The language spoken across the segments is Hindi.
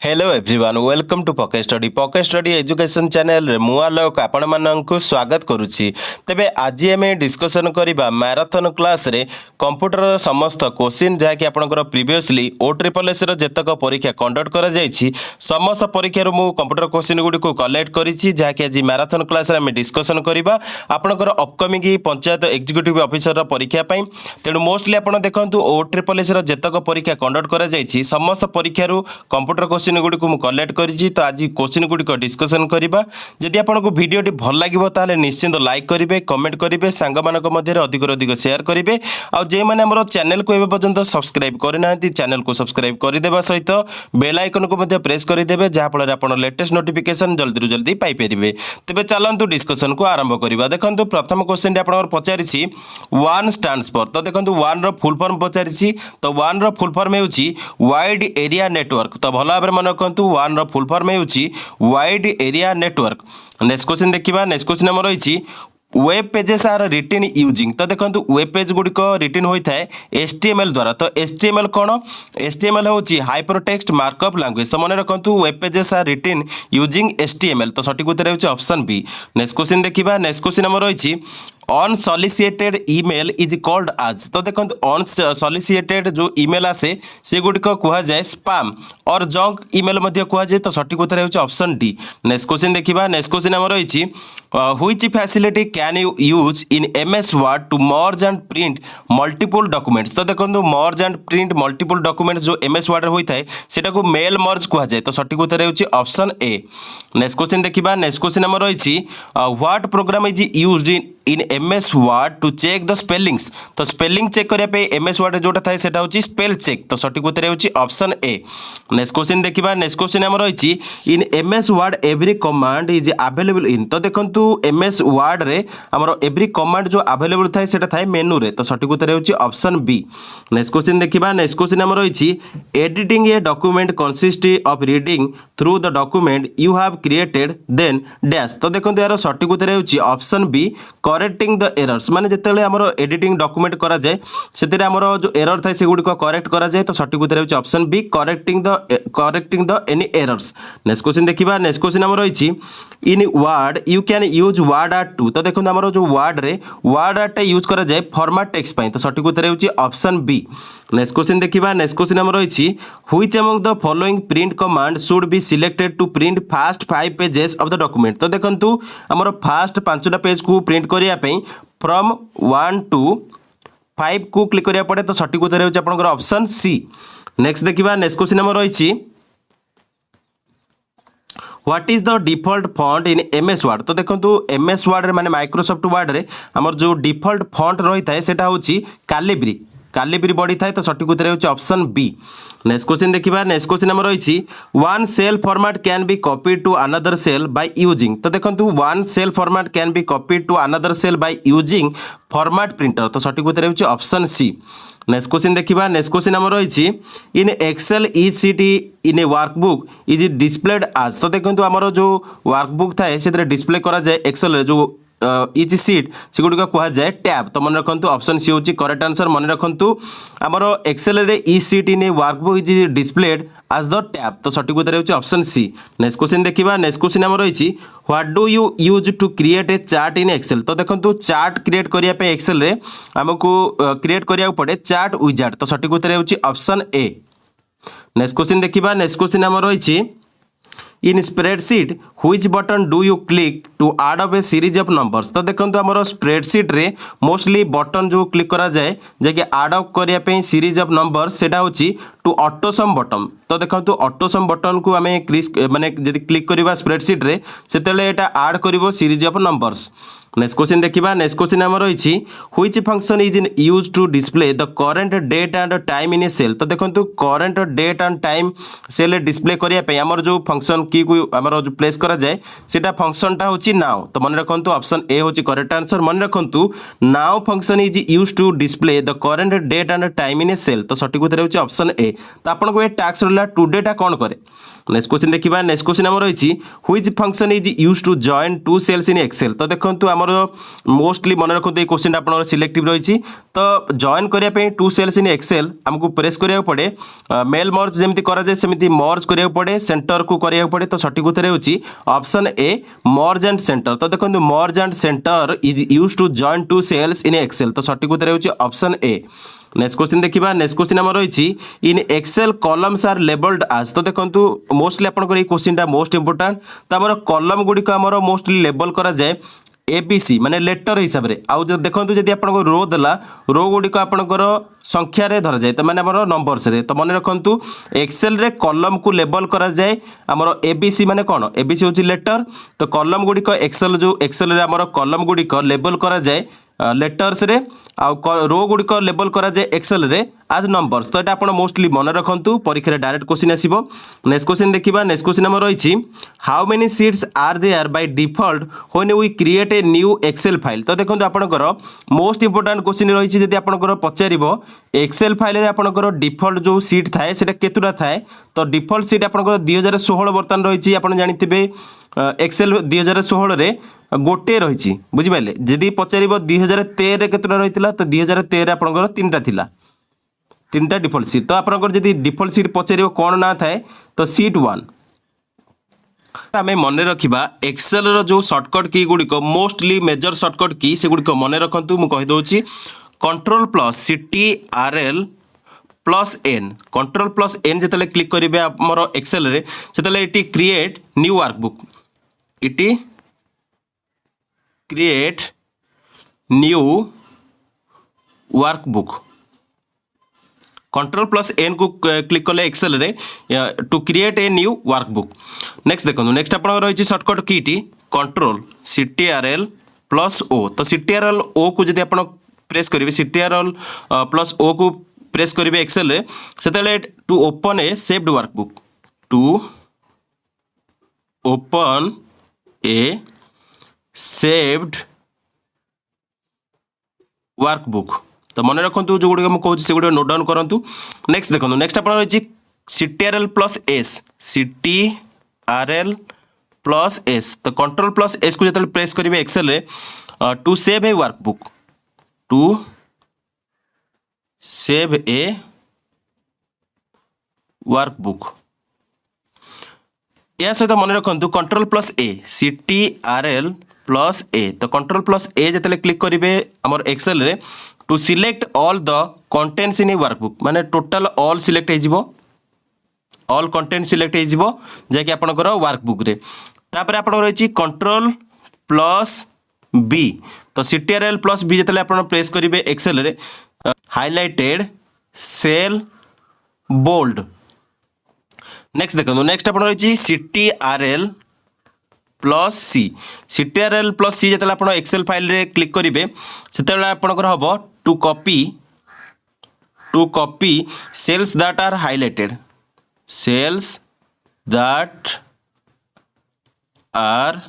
Hello everyone welcome to pocket study education channel रे मु आलोक आपण माननकु स्वागत करुछि। तेबे आज आम डिस्कसन करबा मैराथन क्लास रे कंप्यूटर समस्त क्वेश्चन जहा कि आपनकर प्रीवियसली ओ ट्रिपल एस रो जतक परीक्षा कंडक्ट करा जायछि समस्त परीक्षा रो मु कंप्यूटर क्वेश्चन गुडी को कलेक्ट करिछि जहा कि आज मैराथन क्लास रे हम डिस्कसन करबा आपनकर अपकमिंग पंचायत एग्जीक्यूटिव ऑफिसर रो परीक्षा पई। तेणु मोस्टली आपण देखंतु ओ ट्रिपल एस रो जतक परीक्षा कंडक्ट करा जायछि समस्त परीक्षा रो कंप्यूटर क्वेश्चन गुडी को कलेक्ट करिछि। तो आज क्वेश्चन गुडी को डिस्कशन करबा। जदि आपनको वीडियोटी भल लागिबो ताले निश्चित लाइक करिवे, कमेंट करिवे, सांग मानक मध्ये अधिक अधिक शेयर करिवे। आ जे माने हमर चैनल को एबे पर्यंत सब्सक्राइब करनांती चैनल को सब्सक्राइब कर देबा सहित बेल आइकन को मध्ये प्रेस कर देबे जहा फल आपण लेटेस्ट नोटिफिकेशन जल्दी जल्दी पाई परिबे। तबे चलंतु डिस्कशन को आरंभ करबा। देखंतु प्रथम क्वेश्चन डी आपण पचारिछि वन स्टैंड्स फॉर। तो देखंतु वन रो फुल फॉर्म पचारिछि। तो वन रो फुल फॉर्म हेउछि वाइड एरिया नेटवर्क। तो भलो भाबरे मन रखंतु वन रो फुल फॉर्म हेउछि wide area network. Next question देखिबा। नेक्स्ट क्वेश्चन हमर रहिछि web pages are written using. तो देखो वेब पेज गुड़िक रिटन होता है HTML द्वारा। तो HTML कौन? HTML होची हाइपरटेक्स्ट मार्कअप लैंग्वेज। तो मन रखु web pages are written using HTML। तो सठिक उत्तर होची ऑप्शन बी। नेक्स्ट क्वेश्चन देखिबा। नेक्स्ट क्वेश्चन हमर रहिछि अनसॉलिसिटेड ईमेल इज कॉल्ड आज। तो देखो अनसॉलिसिटेड जो ईमेल आसे से गुड़िक कह जाए स्पैम और जंक ईमेल मध्य कह जाए। तो सठिक उत्तर होची ऑप्शन डी। नेक्स्ट क्वेश्चन देखिबा। नेक्स्ट क्वेश्चन हमर रहिछि which facility can you use in MS word to merge and print multiple documents. तो देखो merge and print multiple documents जो MS वर्ड रे होता है सेटा को मेल मर्ज कह जाए। तो सठिक उत्तर होची ऑप्शन ए। नेक्स्ट क्वेश्चन देखिबा। नेक्स्ट क्वेश्चन हमर रहिछि what program is used in MS word to check the spellings. तो स्पेलिंग चेक करिया पे MS वर्ड जोटा थाए सेटा होची स्पेल चेक। तो सठिक उत्तर होची ऑप्शन ए। नेक्स्ट क्वेश्चन देखिबा। नेक्स्ट क्वेश्चन हमर रहिछि in MS word every command is available in. तो देखंतु MS वर्ड रे हमर एवरी कमांड जो अवेलेबल थाए सेटा थाए मेनू रे। तो सठिक उत्तर होची ऑप्शन बी। नेक्स्ट क्वेश्चन देखिबा। नेक्स्ट क्वेश्चन हमर रहिछि editing a document consist of reading through the document you have created then dash. तो देखंतु यार सठिक उत्तर होची option B correcting the errors. माने जेतेले हमर एडिटिंग डॉक्यूमेंट करा जाए सेतेरे हमर जो एरर थाए से गुडी को करेक्ट करा जाए। तो सठिक उत्तर होची option B correcting the any errors. Next question देखिबा। नेक्स्ट क्वेश्चन हमर रहिछि in Word you can use WordArt to. तो देखो हमर जो वर्ड रे वर्ड आर्ट यूज करा जाए फॉर्मेट टेक्स्ट पई। तो सठिक उत्तर होची ऑप्शन बी। नेक्स्ट क्वेश्चन देखिबा। नेक्स्ट क्वेश्चन हमर रहिछि which among the following print command should be selected to print first 5 pages of the document. तो देखंतु हमर फर्स्ट 5टा पेज को प्रिंट करिया पई फ्रॉम 1 to 5 को क्लिक करिया पड़े। तो सठिक उत्तर होची आपनकर ऑप्शन सी। नेक्स्ट देखिबा। नेक्स्ट क्वेश्चन हमर रहिछि what is the default font in MS Word. तो देखो MS वर्ड रे माने माइक्रोसॉफ्ट वर्ड रे हमर जो डिफॉल्ट फॉन्ट रही थाए सेटा होची कैलिब्री बॉडी थाए। तो सठिक उत्तर होची ऑप्शन बी। नेक्स्ट क्वेश्चन देखिबा। नेक्स्ट क्वेश्चन हमर रहिछि one cell format can be copied to another cell by using. तो देखंतु one cell format can be copied to another cell by using format printer. तो सठिक उत्तर होची ऑप्शन सी। नेक्स्ट क्वेश्चन देखिबा। नेक्स्ट क्वेश्चन हमर रहिछि in Excel ECT in a workbook is displayed as. तो देखंतु हमर जो वर्कबुक थाए सेतरे डिस्प्ले करा जाए एक्सेल रे जो इच सीट से गुडी कह जाए टैब। तो मन रखंतु ऑप्शन सी होची करेक्ट आंसर। मन रखंतु हमर एक्सेल रे ECT in a workbook is displayed as the tab. तो सठिक उत्तर होची ऑप्शन सी। नेक्स्ट क्वेश्चन देखिबा। नेक्स्ट क्वेश्चन हमर रहिछि what do you use to create a chart in Excel. तो देखंतु चार्ट क्रिएट करिया पे एक्सेल रे हमको क्रिएट करिया पड़े चार्ट विजार्ड। तो सठिक उत्तर होची ऑप्शन ए। नेक्स्ट क्वेश्चन देखिबा। नेक्स्ट क्वेश्चन हमर रहिछि in spreadsheet which button do you click to add up a series of numbers. तो देखो हमर स्प्रेडशीट रे मोस्टली बटन जो क्लिक करा जाए जे कि ऐड अप करिया पे सीरीज ऑफ नंबर्स सेटा होची टू ऑटोसम बटन। तो देखो ऑटोसम बटन को आमे माने जदि क्लिक करबा स्प्रेडशीट रे सेतेले एटा ऐड करिवो series of numbers. Next question देखिबा। नेक्स्ट क्वेश्चन हमर रहिछि which function is used to display the current date and time in a cell. तो देखंतु current date and time cell display करिया पे हमर जो फंक्शन की को हमर जो प्लेस करा करा जाए सेटा फंक्शनटा होची नाउ। तो मन रखंतु ऑप्शन ए होची करेक्ट आंसर। मन रखंतु now function is used to display the current date and time in a cell. तो सठिक उत्तर होची ऑप्शन ए। तो आपन को ए टास्क रहला टुडे टा कोन करे। नेक्स्ट क्वेश्चन देखिबा। नेक्स्ट क्वेश्चन हमर रहिछि which function is used to join two cells in Excel. तो देखंतु हमर मोस्टली मन रखंतु ए क्वेश्चन आपन सिलेक्टिव रहिछि। तो जॉइन करिया पे टू सेल्स इन एक्सेल हमको प्रेस करिया पड़े मेल मर्ज जेमति करा जाय सेमति मर्ज करिया पड़े सेंटर को करिया पड़े। तो सठिक उत्तर होची option A merge and center. तो देखंतु merge and center is used to join two cells in Excel. तो सठिक उत्तर होची ऑप्शन ए। नेक्स्ट क्वेश्चन देखिबा। नेक्स्ट क्वेश्चन हमर रहिछि in Excel columns are labelled as. तो देखंतु मोस्टली आपन ए क्वेश्चनटा मोस्ट इंपोर्टेंट। तो हमर कॉलम गुडी को हमर मोस्टली लेबल करा जाय एबीसी माने लेटर हिसाब रे। आउ देखंतु जदि आपन को रो देला रो गुडी को आपन संख्या रे धर जाए तो माने हमर नंबर्स रे। तो मन रखंतु एक्सेल रे कॉलम को लेबल करा जाए हमर एबीसी माने कोन एबीसी होची लेटर। तो कॉलम गुडी को एक्सेल जो एक्सेल रे हमर कॉलम गुडी को लेबल करा जाए लेटर्स रे आउ रो गुडी को लेबल करा जाए एक्सेल रे आज नंबर्स। तो एटा आपण मोस्टली मन रखंतु परीक्षा रे डायरेक्ट क्वेश्चन आसीबो। नेक्स्ट क्वेश्चन देखिबा। नेक्स्ट क्वेश्चन हमर रहिछि how many sheets are there by default when we create a new Excel file. तो देखंतु आपणकर मोस्ट इंपोर्टेंट क्वेश्चन रहिछि जदि आपणकर पचारिबो एक्सेल फाइल रे आपणकर डिफॉल्ट जो शीट थाए सेटा केतुरा थाए। तो डिफॉल्ट शीट आपणकर 2016 बर्तन रहिछि। आपण जानिथिबे एक्सेल 2016 रे गोटे रही बुझिपारे। जदि पचार 2013 केतटा रही तो 2013 आपंकर 3टा थिला 3टा डिफॉल्ट सीट। तो आपंकर जदि डिफॉल्ट सीट पचार कौन ना थाए तो सीट 1। आम मन रखा एक्सेल रो जो shortcut key गुड़िक mostly major shortcut key से गुड़िक मन रखु मुझे control plus CTRL plus N. Control plus N जिते क्लिक करेंगे आमर एक्सेल रे सेतले इटी क्रिएट न्यू वर्कबुक इटी create new workbook. Control plus N को क्लिक कले एक्सेल रे to create a new workbook. Next देखो नेक्स्ट आप रही shortcut key control CTRL plus O. तो CTRL ओ को जब आप प्रेस करेंगे CTRL प्लस ओ को प्रेस करेंगे एक्सेल रे सेतले to open a saved workbook to open a saved workbook. तो मन रखु जो गुड़ मुझे से गुड़ नोट डाउन करूँ। नेक्स्ट देखो नेक्स्ट आप CTRL plus S CTRL plus S. तो कंट्रोल प्लस एस को जो प्रेस करेंगे एक्सेल रे to save a workbook to save a workbook. या सहित मन रखु control plus A CTRL plus A. तो कंट्रोल प्लस ए जिते क्लिक करेंगे आमर एक्सेल रे to select all the contents in a workbook माने टोटल ऑल सिलेक्ट हो ऑल कंटेंट सिलेक्ट हो जैकि आपनकर वर्कबुक रे। तापर आपन रही कंट्रोल प्लस बी। तो CTRL प्लस बी जिते आप प्रेस करेंगे एक्सेल रे हाइलाइटेड सेल बोल्ड। नेक्स्ट देखो नेक्स्ट आप रही CTRL plus C. CTRL plus C जो आप एक्सेल फाइल रे क्लिक करेंगे से आपंकर हम to copy cells that are highlighted cells that are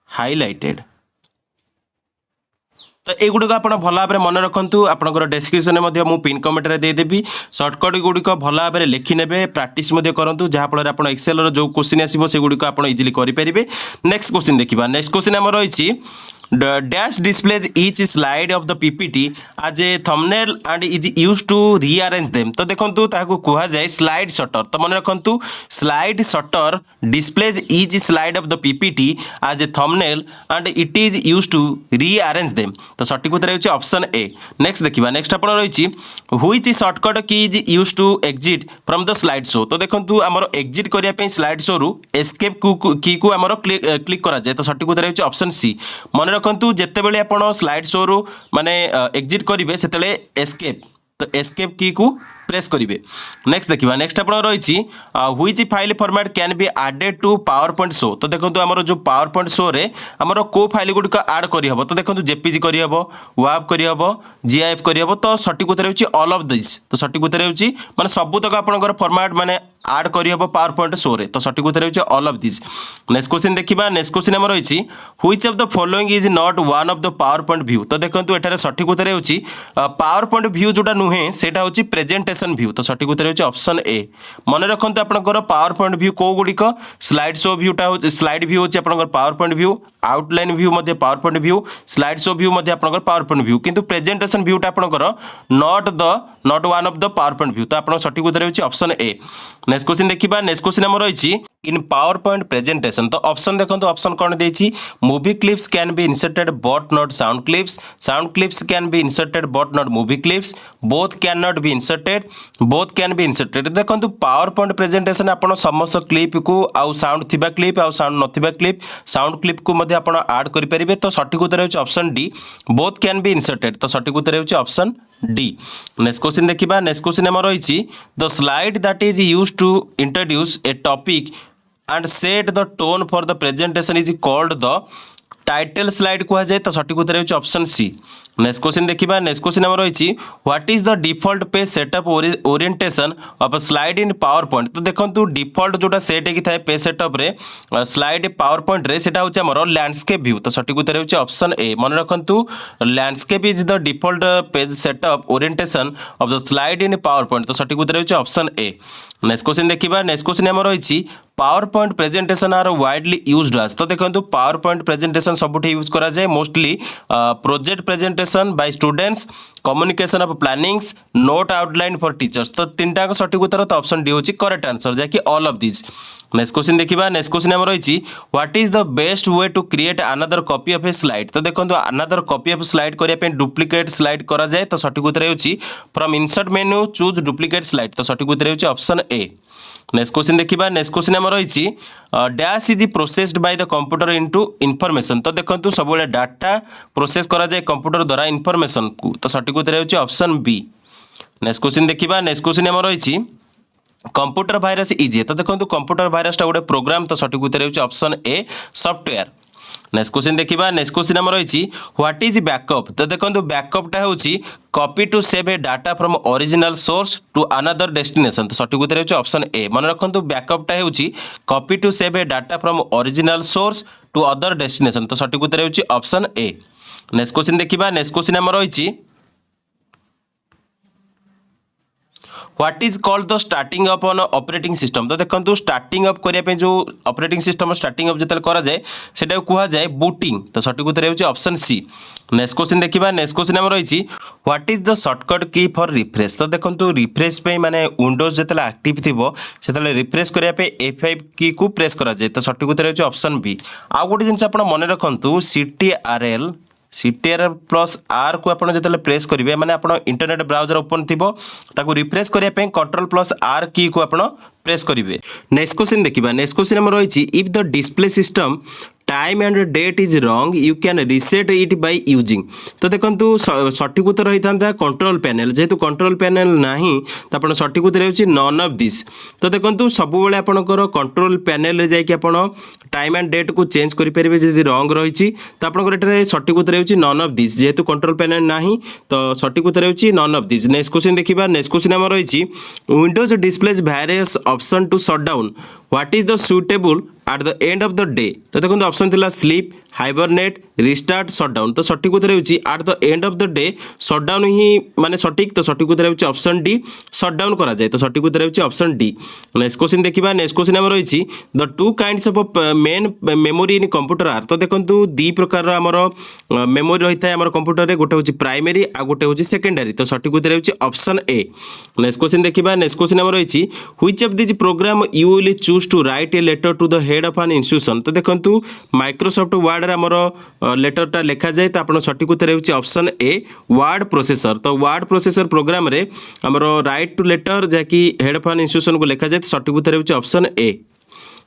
highlighted. तो युड़क आप भल भाव मन रखु आपंकर डेस्क्रिप्शन में मुझे पिन कमेंट रे देदेवी। सर्टकट गुड़िक भल भाव लिखि ने प्राक्टिस करूँ जहाँफल आप एक्सेल जो क्वेश्चन आसो से गुड़िक आप इजिली करेंगे। नेक्स्ट क्वेश्चन देखा। नेक्स्ट क्वेश्चन आम रही dash displays each slide of the PPT as a thumbnail and is used to rearrange them। तो देखंतु ताको कुहा जाय स्लाइड शटर। तो मन रखंतु slide sorter displays each slide of the PPT as a thumbnail and it is used to rearrange them। तो सटीक उत्तर होची ऑप्शन ए। नेक्स्ट देखिबा। नेक्स्ट आपण रहिछि which shortcut key is used to exit from the slide show. तो देखंतु हमर एग्जिट करिया पे स्लाइड शो रु एस्केप की को हमर क्लिक करा जाय। तो सटीक उत्तर होची ऑप्शन सी। मन रखु जिते बड़े आप स्लाइड शो रु माने एग्जिट करेंगे से एस्केप। तो एस्केप की को प्रेस करेंगे। नेक्स्ट देखिए नेक्स्ट आप रही which file format can be added to PowerPoint show. तो देखो आमर जो पावर पॉइंट शो रे आमर को फाइल गुड़िक आड करहब। तो देखो जेपीजी करहब, वाव करहब, जीआईएफ करहब। तो सठिक उत्तर होची ऑल ऑफ दिस। तो सठिक उत्तर होची माने सब तक आपनकर फॉर्मेट माने आड करहब पावर पॉइंट शो रे। तो सठिक उत्तर होची all of this. Next question देखिबा। नेक्स्ट क्वेश्चन आमर रही which of the following is not one of the PowerPoint view. तो देखो एठारे सठिक उत्तर होची पावर पॉइंट व्यू जोटा नुहे सेटा होची प्रेजेंटेशन व्यू। तो सठिक उत्तर होची ऑप्शन ए। मन रखते आपंकर पावर पॉइंट व्यू कौ गुड़िक स्लाइड शो व्यूटा हो, स्लाइड व्यू होची आपंकर PowerPoint view, outline view मध्य PowerPoint view, slide show view मध्य आपंकर पावर पॉइंट व्यू। किंतु प्रेजेंटेशन व्यूटा आपंकर not one of the PowerPoint view. तो आपन सठिक उत्तर होची ऑप्शन ए। नेक्स्ट क्वेश्चन देखिबा। नेक्स्ट क्वेश्चन हमर रही इन पावर पॉइंट प्रेजेंटेशन। तो ऑप्शन देखो ऑप्शन कौन देछि movie clips can be inserted but not sound clips, sound clips can be inserted but not movie clips, both can not be inserted, both can be inserted. देखो पावर पॉइंट प्रेजेंटेशन आपन समस्त क्लिप को आउ साउंड थिबा क्लिप आउ साउंड नथिबा क्लिप, साउंड क्लिप को मध्ये आपन ऐड करि परिबे। तो सठिक उत्तर होछि option D both can be inserted. तो सठिक उत्तर होछि ऑप्शन डी। नेक्स्ट क्वेश्चन देखिबा। नेक्स्ट क्वेश्चन हमर रही the slide that is used to introduce a topic and set the tone for the presentation is called the title slide कह जाए। तो सठिक उत्तर होछि ऑप्शन सी। नेक्स्ट क्वेश्चन देखिबा। नेक्स्ट क्वेश्चन हमर रही what is the default page setup orientation of slide in power point. तो देखंतु डिफॉल्ट जोटा सेट हेकि थाए पेज सेटअप रे स्लाइड पावर पॉइंट रे सेटा होछि हमर लैंडस्केप व्यू। तो सठिक उत्तर होछि ऑप्शन ए। मन रखंतु landscape is the default page setup orientation of the slide in power point. तो सठिक उत्तर होछि ऑप्शन ए। नेक्स्ट क्वेश्चन देखिबा। नेक्स्ट क्वेश्चन हमर रही PowerPoint presentation are widely used as. तो देखंतु पावर पॉइंट प्रेजेंटेशन सबुठी यूज करा जाए mostly project presentation by students, communication of plannings, note outline for teachers. तो तीनटा का सठिक उत्तर तो ऑप्शन डी होची करेक्ट आंसर जाकि all of this. Next question देखिबा। नेक्स्ट क्वेश्चन हमर रही what is the best way to create another copy of a slide. तो देखंतु अनदर कॉपी ऑफ स्लाइड करिया पे डुप्लीकेट स्लाइड करा जाए। तो सठिक उत्तर होची from insert menu choose duplicate slide. तो सठिक उत्तर होची ऑप्शन ए। नेक्स्ट क्वेश्चन देखिबा। नेक्स्ट क्वेश्चन हमर रही dash is processed by the computer into information. तो देखंतु सब डाटा प्रोसेस करा जाए कंप्यूटर द्वारा इनफॉरमेशन को। तो सठिक उत्तर होची ऑप्शन बी। नेक्स्ट क्वेश्चन देखिबा। नेक्स्ट क्वेश्चन हमर रही कंप्यूटर भाइरस इज। तो देखंतु कंप्यूटर भाइरस टा गोटे प्रोग्राम। तो सठिक उत्तर होची option a software. Next question देखिबा। नेक्स्ट क्वेश्चन हमर रही व्हाट इज बैकअप। तो देखंतु बैकअप टा होची copy to save a data from original source to another destination. तो सठिक उत्तर होची ऑप्शन ए। मन रखंतु बैकअप टा होची copy to save a data from original source to other destination. तो सठिक उत्तर होची ऑप्शन ए। नेक्स्ट क्वेश्चन देखिबा। नेक्स्ट क्वेश्चन हमर रही what is called the starting up on operating system. तो देखंतु स्टार्टिंग अप करिया पे जो ऑपरेटिंग सिस्टम स्टार्टिंग अप जतल करा जाए सेटा कुहा जाए बूटिंग। तो सठिक उत्तर होची ऑप्शन सी। नेक्स्ट क्वेश्चन देखिबा। नेक्स्ट क्वेश्चन हमर रही what is the shortcut key for refresh. तो देखंतु रिफ्रेश पे माने विंडोज जतल एक्टिव थिबो सेतले रिफ्रेश करिया पे F5 की को प्रेस करा जाए। तो सठिक उत्तर होची ऑप्शन बी। आ गोटे जिंस आपण मने रखंतु CTRL प्लस आर को आप जो प्रेस करेंगे मैंने आप इंटरनेट ब्राउजर ओपन थी ताको रिफ्रेश करने कंट्रोल प्लस आर की को आप प्रेस करेंगे। नेक्स्ट क्वेश्चन देखिबा। नेक्स्ट क्वेश्चन हम रही if the display system time and date is wrong you can reset it by using. तो देखंतु सठिक उत्तर होता कंट्रोल पैनल। जेहेतु कंट्रोल पैनल नहीं तो आप सठिक उत्तर होची नॉन ऑफ दिस। तो देखंतु सब बेले आपनकर कंट्रोल पैनल रे जाके आप टाइम एंड डेट को चेंज करि परिबे। जदि रॉन्ग रही तो आपनकर एटारे सठिक उत्तर होची नॉन ऑफ दिस। जेहेतु कंट्रोल पैनल नहीं तो सठिक उत्तर होची none of this. Next question देखिबा। नेक्स्ट क्वेश्चन हम रही Windows displays various option to shut down what is the suitable at the end of the day. तो देखो ऑप्शन थिला स्लीप, हाइबरनेट, रिस्टार्ट, शटडाउन। तो सठिक उत्तर होची at the end of the day shutdown ही माने सठिक। तो सठिक उत्तर होची ऑप्शन डी शटडाउन करा जाए। तो सठिक उत्तर होची ऑप्शन डी। नेक्स्ट क्वेश्चन देखिबा। नेक्स्ट क्वेश्चन हम रही the two kinds of main memory in computer are. तो देखंतु दी प्रकार हमर मेमोरी रही था हमर कंप्यूटर रे गोटे होची प्राइमरी आ गोटे होची सेकेंडरी। तो सठिक उत्तर होची ऑप्शन ए। नेक्स्ट क्वेश्चन देखिबा। नेक्स्ट क्वेश्चन हम रही which of this program you will choose to write a letter to the head of an institution. तो देखंतु माइक्रोसॉफ्ट वर्ड रे हमर लेटरटा लिखा जाए। तो आपन सठिक उत्तर होची ऑप्शन ए वर्ड प्रोसेसर। तो वर्ड प्रोसेसर प्रोग्राम रे हमर राइट टू लेटर जाकी हेड ऑफ एन इंस्टीट्यूशन को लिखा जाए। तो सठिक उत्तर होची ऑप्शन ए।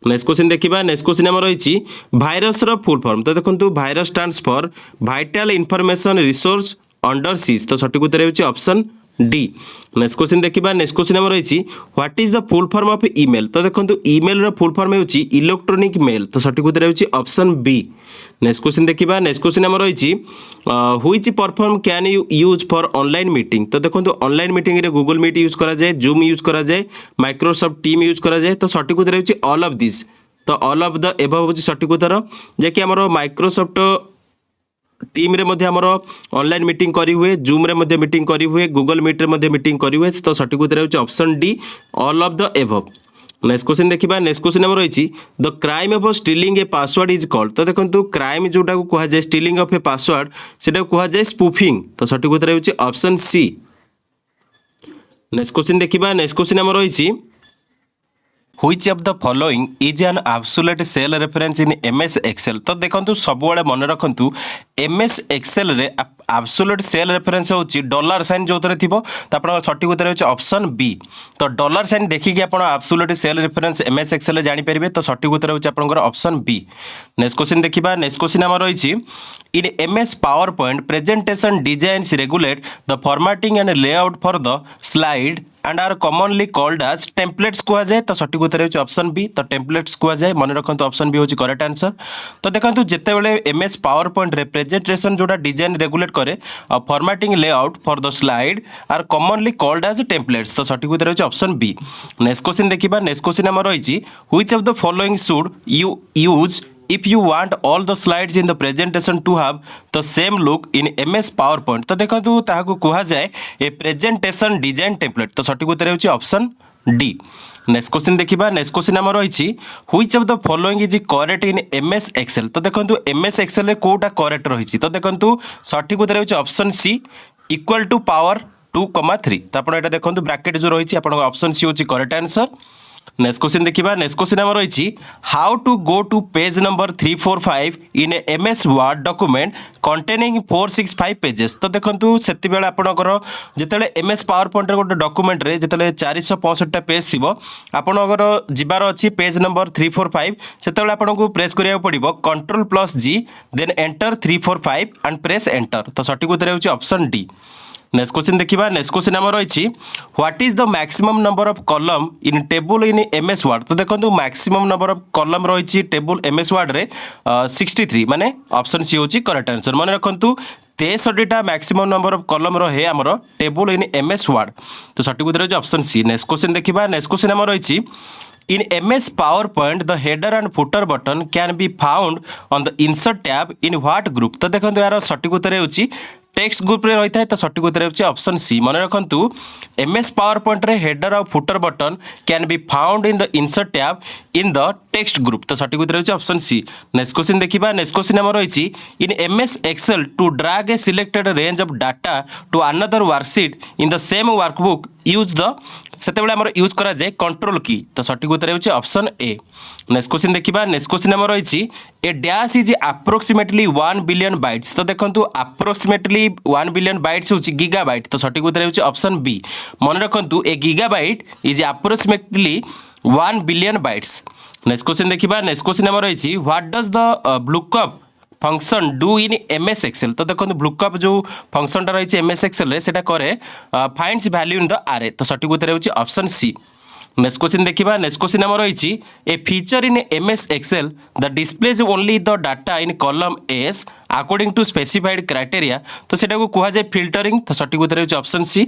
नेक्स्ट क्वेश्चन देखिबा। नेक्स्ट क्वेश्चन हम रही भाइरस रो फुल फॉर्म। तो देखंतु virus stands for vital information resource under siege. तो सठिक उत्तर होची ऑप्शन डी। नेक्स्ट क्वेश्चन देखिबा नेक्स्ट क्वेश्चन हमर रहिछि what is the full form of email. तो देखंतु ईमेल रो फुल फॉर्म हेउछि इलेक्ट्रॉनिक मेल। तो सठिक उत्तर हेउछि ऑप्शन बी। नेक्स्ट क्वेश्चन देखिबा नेक्स्ट क्वेश्चन हमर रहिछि which perform can you use for online meeting. तो देखंतु ऑनलाइन मीटिंग रे गूगल मीट यूज करा जाए, जूम यूज करा जाए, माइक्रोसॉफ्ट टीम यूज करा जाए। तो सठिक उत्तर हेउछि ऑल ऑफ दिस। तो ऑल ऑफ द एबव होछि सठिक उत्तर, जे कि हमर माइक्रोसॉफ्ट टीम रे मध्य हमर ऑनलाइन मीटिंग करी हुए, जूम रे मध्य मीटिंग करी हुए, गूगल मीट रे मध्य मीटिंग करी हुए। तो सठिक उत्तर हेउछि option D, all of the above. Next question देखिबा नेक्स्ट क्वेश्चन हमर रहिछि the crime of stealing a password is called. तो देखंतु क्राइम जोटा को कहा जाय स्टीलिंग ऑफ ए पासवर्ड सेटा को कहा जाय स्पूफिंग। तो सठिक उत्तर हेउछि ऑप्शन सी। नेक्स्ट क्वेश्चन देखिबा नेक्स्ट क्वेश्चन हमर रहिछि Which of the following is an absolute cell reference in MS Excel। तो देखंतु सब वाले मन रखंतु MS Excel रे absolute cell reference होची डॉलर साइन जो तरे थिबो। तो आपण सठिक उत्तर होची ऑप्शन बी। तो डॉलर साइन देखि कि आपण absolute cell reference MS Excel रे जानि परिबे। तो सठिक उत्तर होची आपनकर ऑप्शन बी। नेक्स्ट क्वेश्चन देखिबा नेक्स्ट क्वेश्चन हमर रहिछि in MS PowerPoint presentation designs regulate the formatting and layout for the slide and are commonly called as templates कुआ जाए। तो सठिक उत्तर होची ऑप्शन बी। तो टेम्पलेट्स कुआ जाए, मन रखंतु ऑप्शन बी होची करेक्ट आंसर। तो देखंतु जेते बेले MS PowerPoint रे प्रेजेंटेशन जोटा डिजाइन रेगुलेट करे और formatting layout for the slide are commonly called as templates. तो सठिक उत्तर होची ऑप्शन बी। नेक्स्ट क्वेश्चन देखिबा नेक्स्ट क्वेश्चन हमर रहिछि which of the following should you use if you want all the slides in the presentation to have the same look in MS PowerPoint। तो देखंतु ताहाकु कुहा जाए ए प्रेजेंटेशन डिजाइन टेम्पलेट। तो सठिक उत्तर होची ऑप्शन डी। नेक्स्ट क्वेश्चन देखिबा नेक्स्ट क्वेश्चन हमर रहिछि which of the following is correct in MS Excel। तो देखंतु MS Excel रे कोटा करेक्ट रहिछि। तो देखंतु सठिक उत्तर होची option C equal to power 2,3। तो आपण एटा देखंतु ब्रैकेट जो रहिछि आपण ऑप्शन सी होची करेक्ट आंसर। नेक्स्ट क्वेश्चन देखिबा नेक्स्ट क्वेश्चन हमर रहिछि how to go to page number 345 in a MS Word document containing 465 pages. तो देखंतु सेति बेला आपनकर जेतेले MS PowerPoint रे गोटे डॉक्यूमेंट रे जेतेले 465 टा पेज थिबो आपनकर जिबार अछि पेज नंबर 345 सेतेले आपनको प्रेस करिया पड़िबो Ctrl+G then enter 345 and press enter. तो सठिक उत्तर होची ऑप्शन डी। नेक्स्ट क्वेश्चन देखिबा नेक्स्ट क्वेश्चन हमर रहिछि what is the maximum number of column in table in MS Word. तो देखंतु मैक्सिमम नंबर ऑफ कॉलम रहिछि टेबल MS वर्ड रे 63 माने ऑप्शन सी होछि करेक्ट आंसर। मन रखंतु 63 टा मैक्सिमम नंबर ऑफ कॉलम रहे हमर टेबल इन MS वर्ड। तो सठिक उत्तर होछि ऑप्शन सी। नेक्स्ट क्वेश्चन देखिबा नेक्स्ट क्वेश्चन हमर रहिछि in MS PowerPoint the header and footer button can be found on the insert tab in what group। तो देखंतु यार सठिक उत्तर होछि टेक्स्ट ग्रुप रे रहिता है। तो सठिक उत्तर होछि ऑप्शन सी। मन रखंतु MS PowerPoint रे हेडर और footer button can be found in the insert tab in the text group. तो सठिक उत्तर होछि ऑप्शन सी। नेक्स्ट क्वेश्चन देखिबा नेक्स्ट क्वेश्चन हमर रहिछि in MS Excel to drag a selected range of data to another worksheet in the same workbook use the सेते बेले हमर यूज करा जाय कंट्रोल की। तो सठिक उत्तर होछि ऑप्शन ए। नेक्स्ट क्वेश्चन देखिबा नेक्स्ट क्वेश्चन हमर रहिछि a dash is approximately 1 billion bytes. तो देखंतु अप्रोक्सीमेटली 1 बिलियन बाइट्स होछि गीगाबाइट। तो सठिक उत्तर होछि ऑप्शन बी। मन रखंतु a gigabyte is approximately 1 billion bytes. Next question देखिबा नेक्स्ट क्वेश्चन हमर रहिछि what does the lookup function do in MS Excel। तो देखो लुकअप जो फंक्शन टा रही MS Excel रे सेटा करे फाइंड्स वैल्यू इन द अरे। तो सठिक उत्तर होछि ऑप्शन सी। नेक्स्ट क्वेश्चन देखिबा नेक्स्ट क्वेश्चन हमर रहिछि a feature in MS Excel the displays only the data in columns according to specified criteria. तो सेटा को कुहा जाय फिल्टरिंग। तो सठिक उत्तर होछि ऑप्शन सी।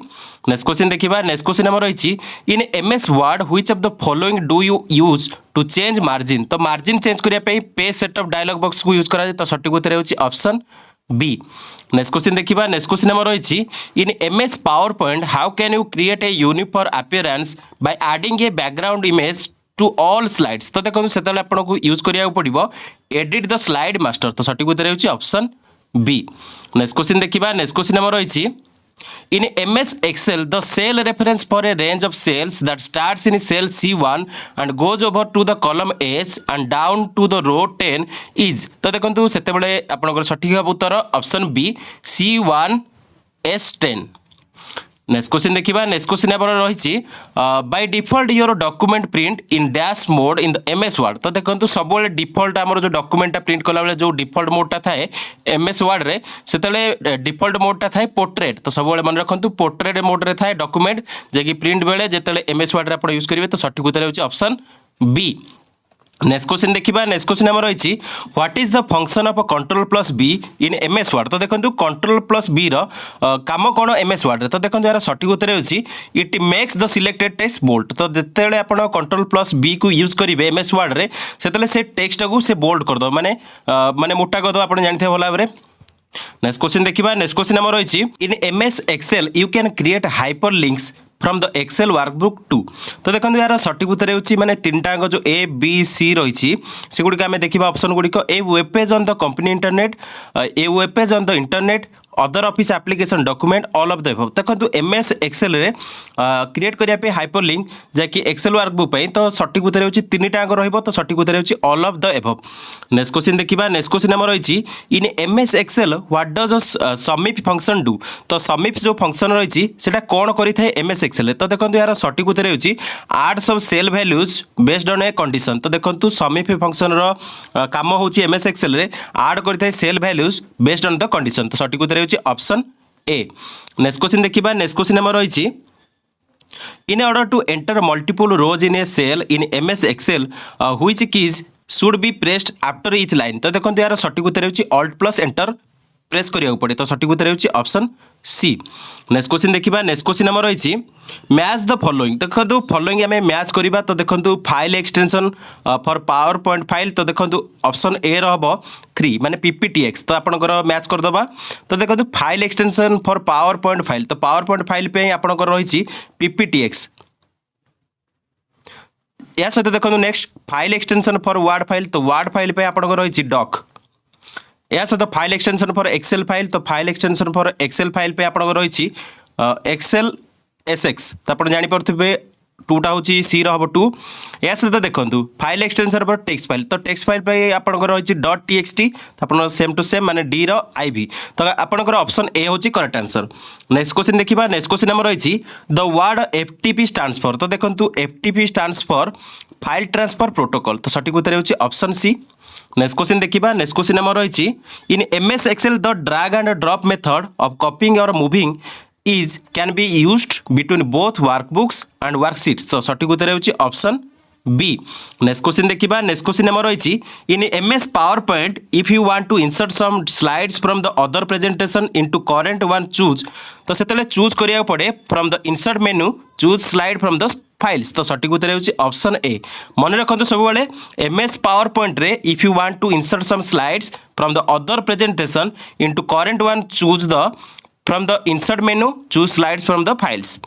नेक्स्ट क्वेश्चन देखिबा नेक्स्ट क्वेश्चन हमर रहिछि in MS Word which of the following do you use to change margin. तो मार्जिन चेंज करिया पे पेज सेटअप डायलॉग बॉक्स को यूज करा जाय। तो सठिक उत्तर होछि ऑप्शन बी। नेक्स्ट क्वेश्चन देखिबा नेक्स्ट क्वेश्चन हमर रहिछि in MS PowerPoint how can you create a uniform appearance by adding a background image to all slides. तो देखो सेतले आपनको यूज करिया पड़िबो एडिट द स्लाइड मास्टर। तो सठिक उत्तर होछि ऑप्शन बी। नेक्स्ट क्वेश्चन देखिबा नेक्स्ट क्वेश्चन हमर रहिछि in MS Excel the cell reference for a range of cells that starts in cell C1 and goes over to the column H and down to the row 10 is। तो देखंतु सेते बेले आपनकर सठिक उत्तर option B C1 S10। Next question देखिए नेक्स्ट क्वेश्चन आम रही by default your document print in dash mode in the MS Word. तो देखो सब डिफॉल्ट आम जो डॉक्यूमेंटा प्रिंट कला बेले जो डिफॉल्ट मोडटा थाए एमएस वर्ड रे से डिफॉल्ट मोडटा थाए पोर्ट्रेट। तो सब मन रखु पोर्ट्रेट मोड रे थाए डॉक्यूमेंट जे प्रिंट बेले जो एमएस वर्ड रे आप यूज करेंगे। तो सठिक उत्तर होची ऑप्शन बी। नेक्स्ट क्वेश्चन देखिए नेक्स्ट क्वेश्चन आम रही what is the function of control plus be in MS Word. तो देखो कंट्रोल प्लस बी काम कौन एमएस वर्ड। तो देखो यार सठिक उत्तर होची it makes the selected text bold. तो जिते आप कंट्रोल प्लस बी को यूज करेंगे एमएस वर्ड रे से टेक्स्ट को से बोल्ड करदे माने माने मोटा करदे आप जानते भल भाव में। नेक्स्ट क्वेश्चन देखिए नेक्स्ट क्वेश्चन आम रही in MS Excel you can create hyperlinks from the Excel workbook 2। तो देखो यार सठिक उत्तर होची माने तीनटा जो ए बी सी रही से गुड़िक आम देखा ऑप्शन गुड़िक a web page on the company internet, a web page on the internet, other office application document all of the above. देखो एमएस एक्सेल रे क्रिएट करने हाइपर लिंक जैकि एक्सेल वर्कबुक पे। तो सठिक उत्तर होची तीनटा रहिबो। तो सठिक उत्तर होची all of the above. Next question देखिबा नेक्स्ट क्वेश्चन हम रही in MS Excel what does SUMIF function do. तो समिफ जो फंक्शन रही सेटा कौन करिथाय एमएस एक्सेल। तो देखो यार सठिक उत्तर होची ऐड सब cell values based on a condition. तो देखो समिफ फंक्शन रो काम होची एमएस एक्सेल रे ऐड करिथाय cell values based on the condition. तो सठिक उत्तर ऑप्शन ए। नेक्स्ट क्वेश्चन देखिबा नेक्स्ट क्वेश्चन हम रही in order to enter multiple rows in a cell in MS Excel which keys should be pressed after each line. तो देखो यार सठिक उत्तर होची ऑल्ट प्लस एंटर प्रेस करिया पड़े। तो सठिक उत्तर होची ऑप्शन सी। नेक्स्ट क्वेश्चन देखिबा नेक्स्ट क्वेश्चन हम रही मैच द फॉलोइंग। देखो फॉलोइंग आम मैच करवा। तो देखो file extension for PowerPoint file. तो देखो ऑप्शन ए रहा 3 माने पीपीटीएक्स। तो आपंकर मैच करदे। तो देखो file extension for PowerPoint file. तो पावर पॉइंट फाइल पे आपंकर रही पीपीटीएक्स। या सहित देखो next file extension for Word file. तो वर्ड फाइल पे आपंकर रही डॉक। या सहित file extension for Excel file. तो file extension for Excel file पे आपंकर रही एक्सेल एसएक्स। तो आप जानीपे 2टा हूँ सी रहा 2। या सहित देखो file extension for text file. तो टेक्स्ट फाइल पे आपंकर रही डॉट टीएक्सटी। तो आप सेम टू सेम माने डी आईवी। तो आपंकर ऑप्शन ए हूँ करेक्ट आंसर। नेक्स्ट क्वेश्चन देखिए नेक्स्ट क्वेश्चन आम रही the word FTP stands for. तो देखो FTP stands for file transfer protocol. तो सठिक उत्तर होची ऑप्शन सी। नेक्स्ट क्वेश्चन देखिबा नेक्स्ट क्वेश्चन आम रही in MS Excel the drag and drop method of copying or moving is can be used between both workbooks and worksheets. तो सठिक उत्तर होची ऑप्शन बी। नेक्स्ट क्वेश्चन देखिबा नेक्स्ट क्वेश्चन आम रही in MS power point if you want to insert some slides from the other presentation into current one choose. तो सेतले चूज करिया पड़े from the insert menu choose slide from the files. तो सठिक उत्तर होची ऑप्शन ए। मन रखते सब बेले एमएस पावर पॉइंट रे if you want to insert some slides from the other presentation into current one choose the from the insert menu choose slides from the files.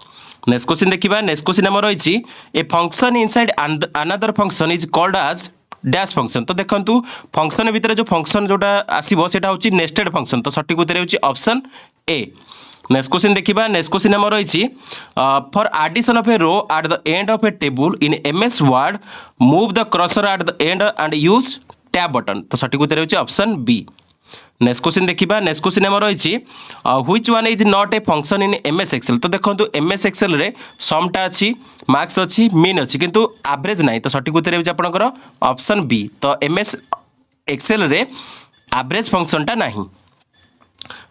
Next question देखिबा नेक्स्ट क्वेश्चन आम रही a function inside another function is called as dash function. तो देखो फंक्शन भितर जो फंक्शन जोटा आसीबो सेटा होची नेस्टेड फंक्शन। तो सठिक उत्तर होची ऑप्शन ए। नेक्स्ट क्वेश्चन देखिबा नेक्स्ट क्वेश्चन आम रही for addition of a row at the end of a table in MS Word move the cursor at the end and use tab button. तो सठिक उत्तर होची ऑप्शन बी। नेक्स्ट क्वेश्चन देखिबा नेक्स्ट क्वेश्चन आम रही which one is not a function in MS Excel. तो देखो एमएस एक्सेल रे समटा अच्छी मार्क्स अच्छी मीन अच्छी किंतु एवरेज नहीं। तो सठिक उत्तर होची आपनकर ऑप्शन बी। तो एमएस एक्सेल रे एवरेज फंक्शनटा नहीं।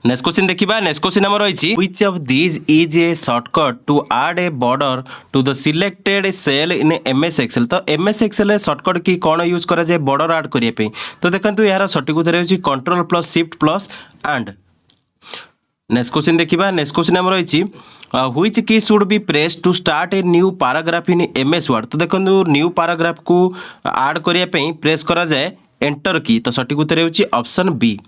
नेक्स्ट क्वेश्चन देखिबा नेक्स्ट क्वेश्चन आम रही which of these is a shortcut to add a border to the selected cell in MS Excel. तो एमएस एक्सेल रे शॉर्टकट की कौन यूज करा जाए बॉर्डर ऐड करिया पे। तो देखंतु यार सठिक उत्तर होची control plus shift plus and. Next question देखिबा नेक्स्ट क्वेश्चन आम रही which key should be press to start a new paragraph in MS Word. तो देखंतु न्यू पैराग्राफ को ऐड करिया पे प्रेस करा जाए एंटर की। तो सठिक उत्तर होची ऑप्शन बी।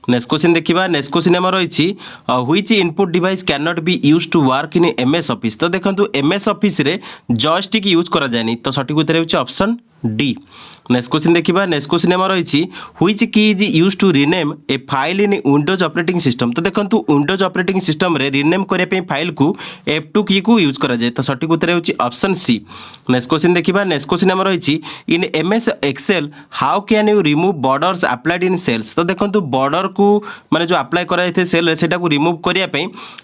नेक्स्ट क्वेश्चन देखिबा नेक्स्ट क्वेश्चन आम रही which input device can not be use to work in MS Office. तो देखो एमएस ऑफिस रे जॉयस्टिक यूज करा जाएनी। तो सठिक उत्तर होची ऑप्शन डी। नेक्स्ट क्वेश्चन देखिए। नेक्स्ट क्वेश्चन आम रही which key is use to rename a file in Windows operating system. तो देखो विंडोज ऑपरेटिंग सिस्टम रे रिनेम करने फाइल को F2 की को यूज करा जाए। तो सठिक उत्तर होची ऑप्शन सी। नेक्स्ट क्वेश्चन देखिए। नेक्स्ट क्वेश्चन आम रही in MS Excel how can you remove borders applied in cells. तो देखो बॉर्डर को माने जो अप्लाई कराई सेल से रिमूव करने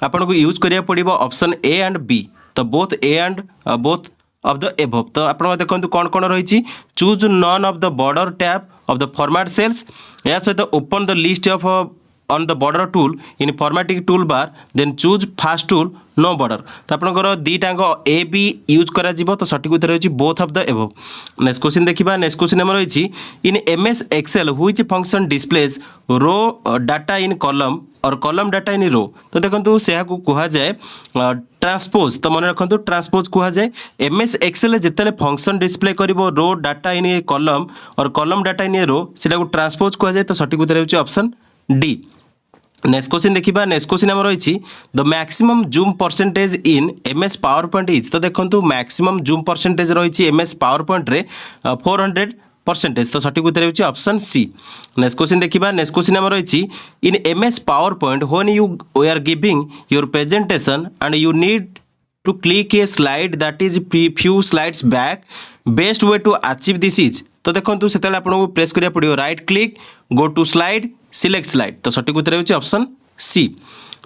आपन को यूज करिया पड़िबो ऑप्शन ए एंड बी। तो both A and both of the above. तो आप देखो कौन कौन रही choose none of the border tab of the format cells या सहित open the list of on the border tool in formatting tool bar then choose first tool no border. तो आपंकर दीटाक ए बी यूज करा जीवो। तो सठिक उत्तर होची both of the above. Next question देखिबा। नेक्स्ट क्वेश्चन हम रही in MS Excel which function displays row data in column और कॉलम डाटा इन रो। तो देखो से कह जाए ट्रांसपोज। तो मन रखु ट्रांसपोज कह जाए MS एक्सेल जिते फंक्शन डिस्प्ले कर रो डाटा इन ए कॉलम और कॉलम डाटा इन ए रो से ट्रांसपोज कह जाए। तो सठिक उत्तर होची ऑप्शन डी। नेक्स्ट क्वेश्चन देखिए। नेक्स्ट क्वेश्चन आम रही the maximum zoom percentage in MS power point is. तो देखो मैक्सिमम जूम परसेंटेज रही MS पावर पॉइंट रे 400%। तो सठिक उत्तर होची ऑप्शन सी। नेक्स्ट क्वेश्चन देखिए। नेक्स्ट क्वेश्चन आम रही in MS power point when you are giving your presentation and you need to click a slide that is few slides back best way to achieve this is। तो देखो से आपको प्रेस करिया पड़ियो right click go to slide select slide. तो सठिक उत्तर होची ऑप्शन सी।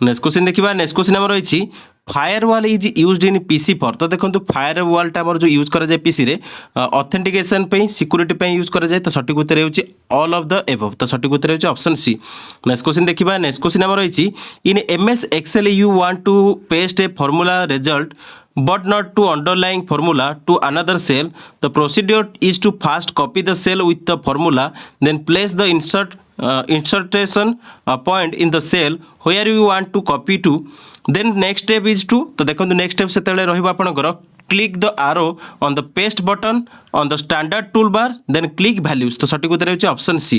नेक्स्ट क्वेश्चन देखिबा। नेक्स्ट क्वेश्चन आम रही firewall is used in PC for. तो देखो फायरवॉलटा आमर जो यूज करा जाए PC रे ऑथेंटिकेशन पे सिक्योरिटी पे यूज करा जाए। तो सठिक उत्तर होची ऑल ऑफ द एबव। तो सठिक उत्तर होची ऑप्शन सी। नेक्स्ट क्वेश्चन देखिबा। नेक्स्ट क्वेश्चन आम रही in MS Excel you want to paste a formula result but not to underlying formula to another cell. The procedure is to first copy the cell with the formula, then place the insertion point in the cell where you want to copy to. Then next step is to तो देखो next step से रहिबा आपनकर click the arrow on the paste button on the standard toolbar then click values। तो सठिक उत्तर होची ऑप्शन सी।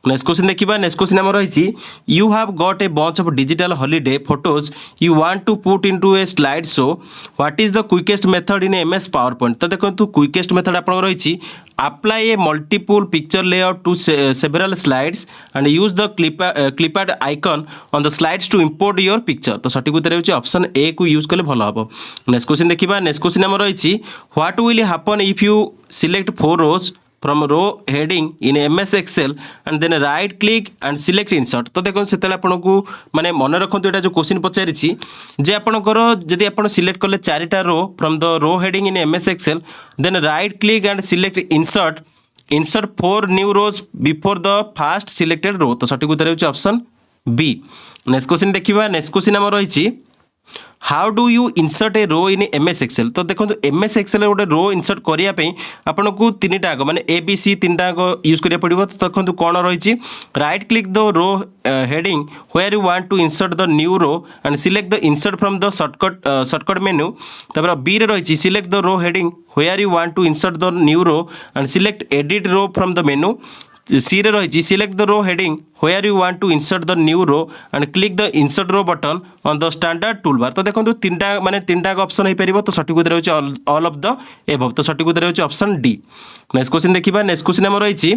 नेक्स्ट क्वेश्चन देखिबा। नेक्स्ट क्वेश्चन हम रही you have got a bunch of digital holiday photos you want to put into a slide show what is the quickest method in MS power point. तो देखो क्विकेस्ट मेथड आपन रही apply a multiple picture layout to several slides and use the clip art icon on the slides to import your picture. तो सठिक उत्तर होची ऑप्शन ए को यूज कले भलो हबो। नेक्स्ट क्वेश्चन देखिबा। नेक्स्ट क्वेश्चन हम रही what will happen if you select 4 rows from row heading in MS Excel and then right click and select insert। तो देखो से आपको माने मन रखु एटा जो क्वेश्चन पचारि जे आपनकर जदि आपन सिलेक्ट कले 4टा row from the row heading in MS Excel then right click and select insert 4 new rows before the first selected row। तो सठिक उत्तर होची ऑप्शन बी। नेक्स्ट क्वेश्चन देखिबा। नेक्स्ट क्वेश्चन हम रही how do you insert a row in MS Excel. तो देखो MS एक्सेल गोटे रो इंसर्ट करने आपन को 3टा माने ABC 3टा यूज करिया पड़िबो। तो देखो कौन रही right click the row heading where you want to insert the new row and select the insert from the shortcut menu. तापर बी रे रही select the row heading where you want to insert the new row and select edit row from the menu. C रे रही select the row heading where you want to insert the new row and click the insert row button on the standard tool bar. तो देखो 3टा माने 3टा ऑप्शन हो पारिबो। तो सठिक उत्तर होची ऑल ऑफ द एबव। तो सठिक उत्तर होची ऑप्शन डी। नेक्स्ट क्वेश्चन देखिबा। नेक्स्ट क्वेश्चन हम रही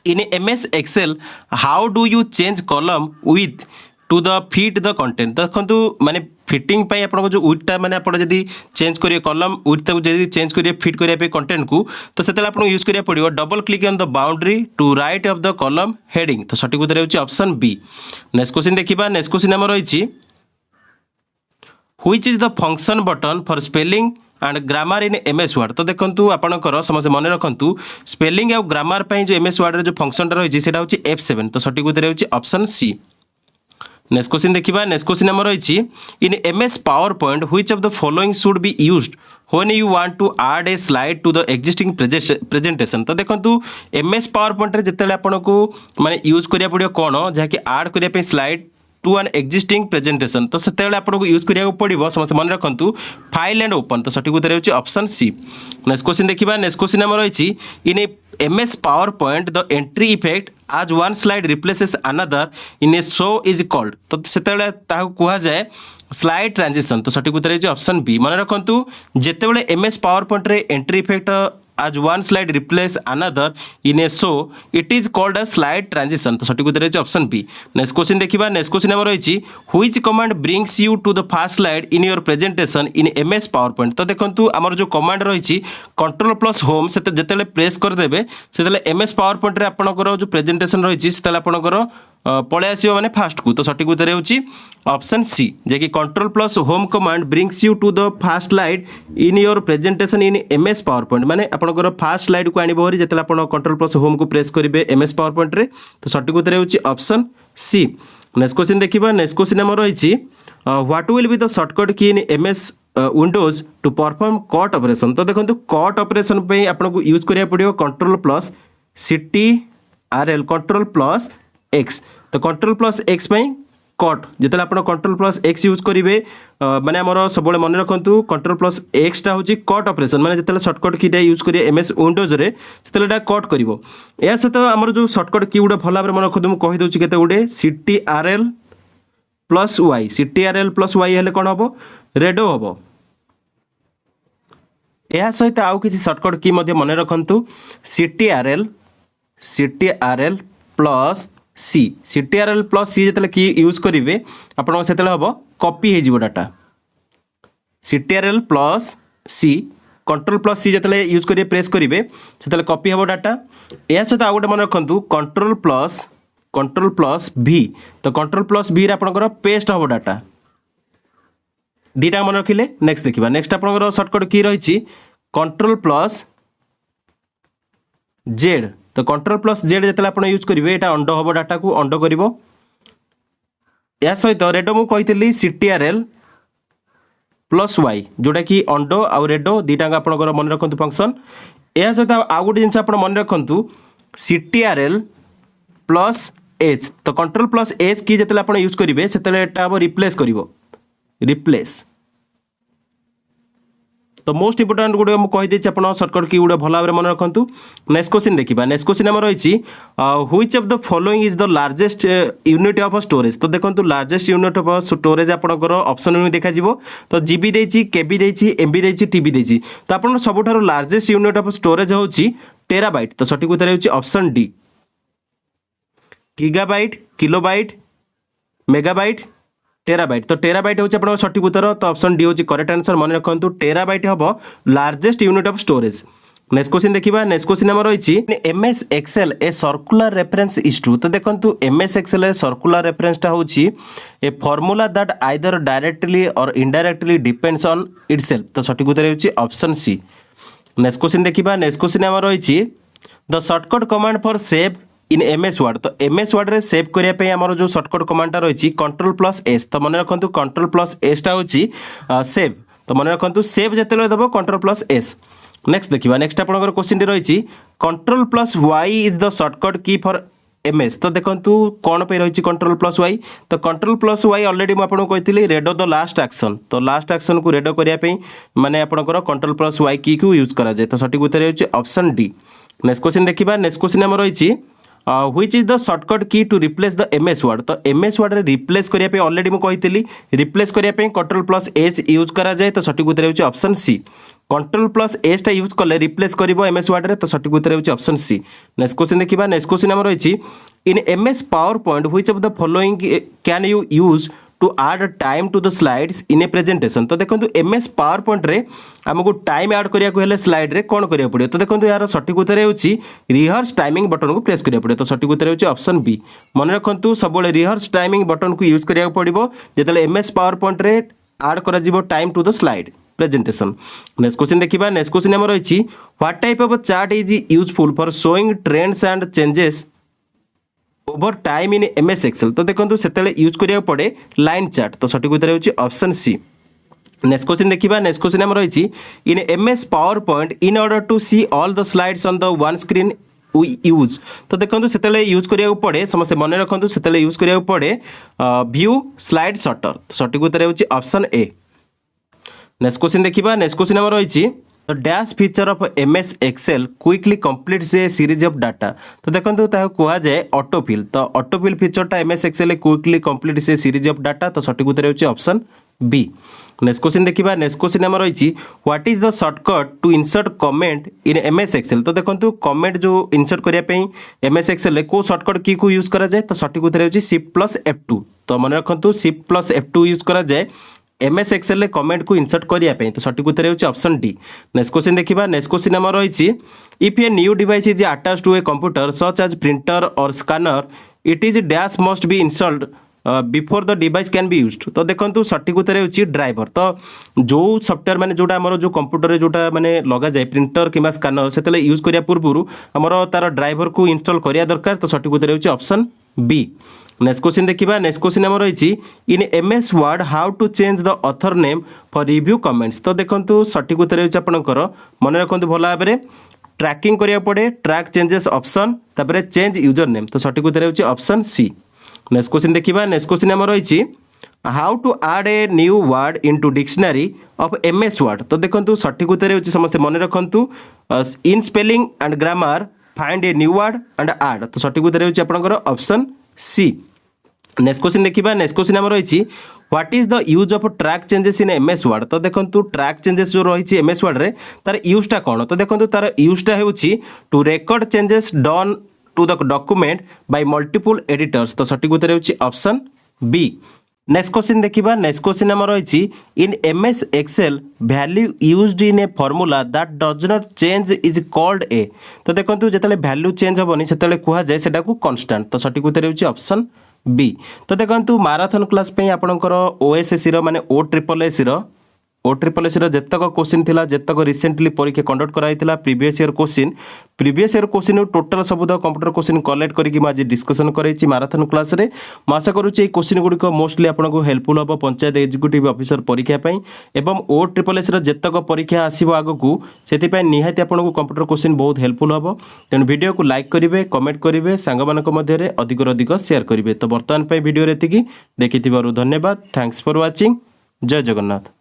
in MS Excel how do you change column width to the fit the content. देखो माने फिटिंग पाई आपन जो विथटा माने आपन जदी चेंज करिए कॉलम विथ ताको जदी चेंज करिए फिट करिया पे कंटेंट को तो सेतला आपन यूज करिया पड़िबो double click on the boundary to right of the column heading. तो सठिक उत्तर होची ऑप्शन बी। नेक्स्ट क्वेश्चन देखिबा। नेक्स्ट क्वेश्चन हम रही which is the function button for spelling and grammar in MS Word. तो देखो आपनकर समस्त मन रखु स्पेलिंग और ग्रामर पाई जो MS वर्ड रे जो फंक्शनटा रही सेटा होची F7। तो सठिक उत्तर होची ऑप्शन सी। नेक्स्ट क्वेश्चन देखिबा। नेक्स्ट क्वेश्चन हम रही in MS power point which of the following should be used when you want to add a slide to the existing presentation. तो देखो MS पावर पॉइंट रे जते आपको माने यूज करिया पड़ियो कोन जहाँकि ऐड करिया पे slide to an existing presentation. तो से आपको यूज करिया पड़ो समस्त मन रखु फाइल एंड ओपन। तो सठिक उत्तर होची ऑप्शन सी। नेक्स्ट क्वेश्चन देखिबा। नेक्स्ट क्वेश्चन हम रही in MS power point the entry effect as one slide replaces another in a show is called. तो से कह जाए स्लाइड ट्रांजिशन। तो सठिक उत्तर होची ऑप्शन बी। मन रखु जिते बड़े MS पावर पॉइंट रे entry effect as one slide replace another in a show it is called a slide transition तो सटीक उत्तर ऑप्शन बी। नेक्स्ट क्वेश्चन देखिबा नेक्स्ट क्वेश्चन हमर रही which command brings you to the first slide in your presentation in MS power point तो देखंतु हमर जो कमांड रही कंट्रोल प्लस होम से जेतेले प्रेस कर देबे सेतेले एमएस पावर पॉइंट रे आपनकर जो प्रेजेंटेशन रही सेतेले आपनकर पळे आसीबो माने फास्ट को तो सटीक उत्तर होची ऑप्शन सी जे कि control plus home command brings you to the first slide in your presentation in MS power point माने आपनकर फर्स्ट स्लाइड को आनिबो हरी जेतेले आपन कंट्रोल प्लस होम को प्रेस करिवे एमएस पावर पॉइंट रे तो सटीक उत्तर होची ऑप्शन सी। नेक्स्ट क्वेश्चन देखिबा नेक्स्ट क्वेश्चन हमर रही what will be the shortcut key in MS Windows to perform cut operation तो देखंतु कट ऑपरेशन पे आपनको यूज करिया पड़ियो control plus CTRL control plus x तो कंट्रोल प्लस एक्स कट जिते आप कंट्रोल प्लस एक्स यूज करेंगे माने आमर सब मन रखु कंट्रोल प्लस एक्सटा हूँ कट ऑपरेशन माने जिते शॉर्टकट कीटा यूज करेंगे एमएस विंडोज रे से कट कर या सहित आमर जो शॉर्टकट की गुड़ा भल भाव मन रखु मुझे कहीदे केते गुड़े CTRL plus Y CTRL plus Y हेल्ले कौन हम रेडो हम या सहित आउ किसी शॉर्टकट की मन रखु CTRL plus CTRL plus C जिते की यूज करेंगे आपको से हम कॉपी हो data CTRL plus C control plus C जिते यूज करेंगे प्रेस करेंगे से कॉपी हम डाटा या सहित आउ गए मन रखु कंट्रोल प्लस भी तो कंट्रोल प्लस भी आपंकर पेस्ट हम डाटा दीटा मन रखिले। नेक्स्ट देखा नेक्स्ट आपंकर शॉर्टकट की रही कंट्रोल प्लस जेड तो कंट्रोल प्लस जेड जिते आप यूज करेंगे यहाँ अंडो हम डाटा को अंडो कर सहित रेडो मुझे CTRL प्लस वाई जोटा कि अंडो आउ रेडो दीटा आपंकर मन रखु फंक्शन या सहित आउ गोटे जिन मन रखु CTRL प्लस एच तो कंट्रोल प्लस एच की जिते आप यूज करेंगे से रिप्लेस कर रिप्लेस तो मोस्ट इंपोर्टाट गुड़े मुझे कहीदे आप शॉर्टकट की गुड़ा भल भाव मन रखु। नेक्स्ट क्वेश्चन देखा नेक्स्ट क्वेश्चन आम रही which of the following is the largest unit of storage तो देखो लार्जेस्ट यूनिट ऑफ स्टोरेज आपंकर ऑप्शन में देखा तो जीबी देछि केबी देछि एमबी देछि टीबी देछि तो आप सबुठारु लार्जेस्ट यूनिट ऑफ स्टोरेज होछि टेराबाइट तो सटीक उत्तर होछि option D gigabyte kilobyte megabyte terabyte तो टेराबाइट होची आपन सटीक उत्तर तो ऑप्शन डी होची करेक्ट आंसर मन रखंतु टेराबाइट हबो largest unit of storage. Next question देखिबा नेक्स्ट क्वेश्चन हमर रहिछि MS Excel a circular reference is to तो देखंतु MS Excel a circular reference टा होची a formula that either directly और इनडायरेक्टली डिपेंड्स ऑन इटसेल्फ तो सटीक उत्तर होची ऑप्शन सी। नेक्स्ट क्वेश्चन देखिबा नेक्स्ट क्वेश्चन हमर रहिछि the shortcut command for save in MS Word तो एमएस वर्ड रे सेव करिया पे हमर जो शॉर्टकट कमांड रही कंट्रोल प्लस एस तो मन रखु कंट्रोल प्लस एस टा होची सेव तो मन रखु सेव जेते दबो कंट्रोल प्लस एस। नेक्स्ट देखिबा नेक्स्ट आपनकर क्वेश्चन रही control plus Y is the shortcut key for MS तो देखंतु कौन पे रही कंट्रोल प्लस वाई तो कंट्रोल प्लस वाई ऑलरेडी मुझे आपको कही रेडो द लास्ट एक्शन तो लास्ट एक्शन को रेडो करने माने आपनकर कंट्रोल प्लस वाई की को यूज करा जाए तो सटीक उत्तर होची ऑप्शन डी। नेक्स्ट क्वेश्चन देखिबा नेक्स्ट क्वेश्चन हम रही which is the shortcut key to replace the MS Word तो एमएस वर्ड रे रिप्लेस करिया पे ऑलरेडी मु कहितली रिप्लेस करिया पे कंट्रोल प्लस एच यूज करा जाए तो सटीक उत्तर होची option C control plus H टा यूज करले रिप्लेस करिवो एमएस वर्ड रे तो सटीक उत्तर होची ऑप्शन सी। नेक्स्ट क्वेश्चन देखिबा नेक्स्ट क्वेश्चन हम रही in MS power point which of the following can you use to add time to the slides in a presentation तो देखो एमएस पावर पॉइंट रे आमको टाइम ऐड करिया को हेले स्लाइड रे कोन करिया पड़ियो तो देखो यार सटीक उत्तर होची रिहर्स टाइमिंग बटन को प्रेस करिया पड़ियो तो सटीक उत्तर होची ऑप्शन बी। मन रखंतु सब रिहर्स टाइमिंग बटन को यूज करिया पड़िबो जेतले एमएस पावर पॉइंट रे ऐड करा जिवो time to the slide presentation. Next question देखिबा नेक्स्ट क्वेश्चन हम रही what type of chart is useful for showing trends and changes over time in MS Excel तो देखो से यूज करिया पड़े लाइन चार्ट तो सटीक उत्तर होची ऑप्शन सी। नेक्स्ट क्वेश्चन देखिबा नेक्स्ट क्वेश्चन हम रही in MS power point in order to see all the slides on the one screen we use तो देखो से यूज करिया पड़े समस्त मन रखु से यूज करिया पड़े व्यू स्लाइड शॉर्टर तो सटीक उत्तर होची ऑप्शन ए। नेक्स्ट क्वेश्चन देखिबा नेक्स्ट क्वेश्चन हम रही The dash feature of MS Excel quickly completes a series of data तो देखो कह जाए ऑटोफिल तो ऑटोफिल फीचर टा MS Excel क्विकली कंप्लीट से सीरीज ऑफ डाटा तो सटीक उत्तर होची ऑप्शन बी। नेक्स्ट क्वेश्चन देखिबा नेक्स्ट क्वेश्चन हमर रहिछि what is the shortcut to insert comment in MS Excel. तो देखंतु कमेंट जो इंसर्ट करिया पई एमएस एक्सेल रे को शॉर्टकट की को यूज करा जाय। तो सटीक उत्तर होछि शिफ्ट प्लस F2। तो मन रखंतु शिफ्ट प्लस F2 यूज करा जाय एमएस एक्सेल रे कमेंट को इंसर्ट करिया पई। तो सटीक उत्तर होछि ऑप्शन डी। नेक्स्ट क्वेश्चन देखिबा नेक्स्ट क्वेश्चन हमर रहिछि if a new device is attached to a computer such as printer or scanner it is dash must be installed before the device can be used. तो देखो सटीक उत्तर होछि ड्राइवर। तो जो सॉफ्टवेयर माने जोटा हमर जो कंप्यूटर जोटा माने लगा जाए प्रिंटर किंबा स्कैनर सेतले यूज करिया पूर्व हमर तार ड्राइवर को इंस्टॉल करिया दरकार। तो सटीक उत्तर होछि ऑप्शन बी। नेक्स्ट क्वेश्चन देखिबा नेक्स्ट क्वेश्चन हमर रहिछि in MS Word how to change the author name for review comments. तो देखंतु सटीक उत्तर होछि आपनकर मन रखंतु भला भाबरे ट्रैकिंग करिया पड़े ट्रैक चेंजेस ऑप्शन तापरे चेंज यूजर नेम। तो सटीक उत्तर होछि ऑप्शन सी। नेक्स्ट क्वेश्चन देखिबा नेक्स्ट क्वेश्चन हमर रहिछि how to add a new word into dictionary of MS Word. तो देखंतु सटीक उत्तर होछि समस्त मन रखंतु in spelling and grammar find a new word and add. तो सटीक उत्तर होछि आपनकर ऑप्शन सी। नेक्स्ट क्वेश्चन देखिबा नेक्स्ट क्वेश्चन हमर रहिछि what is the use of track changes in MS Word. तो देखंतु ट्रैक चेंजेस जो रहिछि एमएस वर्ड रे तार यूजटा कोन। तो देखंतु तार यूजटा हेउछि to record changes done to the document by multiple editors. तो सटीक उत्तर होछि ऑप्शन बी। नेक्स्ट क्वेश्चन देखिबा नेक्स्ट क्वेश्चन हमर रहिछि in MS Excel value used in a formula that does not change is called a. तो देखंतु जेतले वैल्यू चेंज होबनी सेतले कुहा जाय सेटा को कांस्टेंट। तो सटीक उत्तर होछि ऑप्शन बी। तो देखंतु मैराथन क्लास पे आपनकर ओएसएससी रो माने OSSC रो जेतक क्वेश्चन थिला जेतक रिसेंटली परीक्षा कंडक्ट कराइथिला प्रीवियस ईयर क्वेश्चन टोटल सब कंप्यूटर क्वेश्चन कलेक्ट करके आज डिस्कशन करैछि मैराथन क्लास रे। मैं आशा करूछि क्वेश्चन गुडिक मोस्टली आपनको हेल्पफुल हो पंचायत एग्जीक्यूटिव ऑफिसर परीक्षा पई एवं OSSC रो जेतक परीक्षा आसीबो आगकू सेति पई निहाती आपनको कंप्यूटर क्वेश्चन बहुत हेल्पफुल हो। तेणु वीडियो को लाइक करिवे कमेंट करिवे सांग मानक मध्य रे अधिक अधिक शेयर करिवे। तो वर्तमान पई वीडियो रे एतिकी देखिथिबारु धन्यवाद। Thanks for watching. जय जगन्नाथ।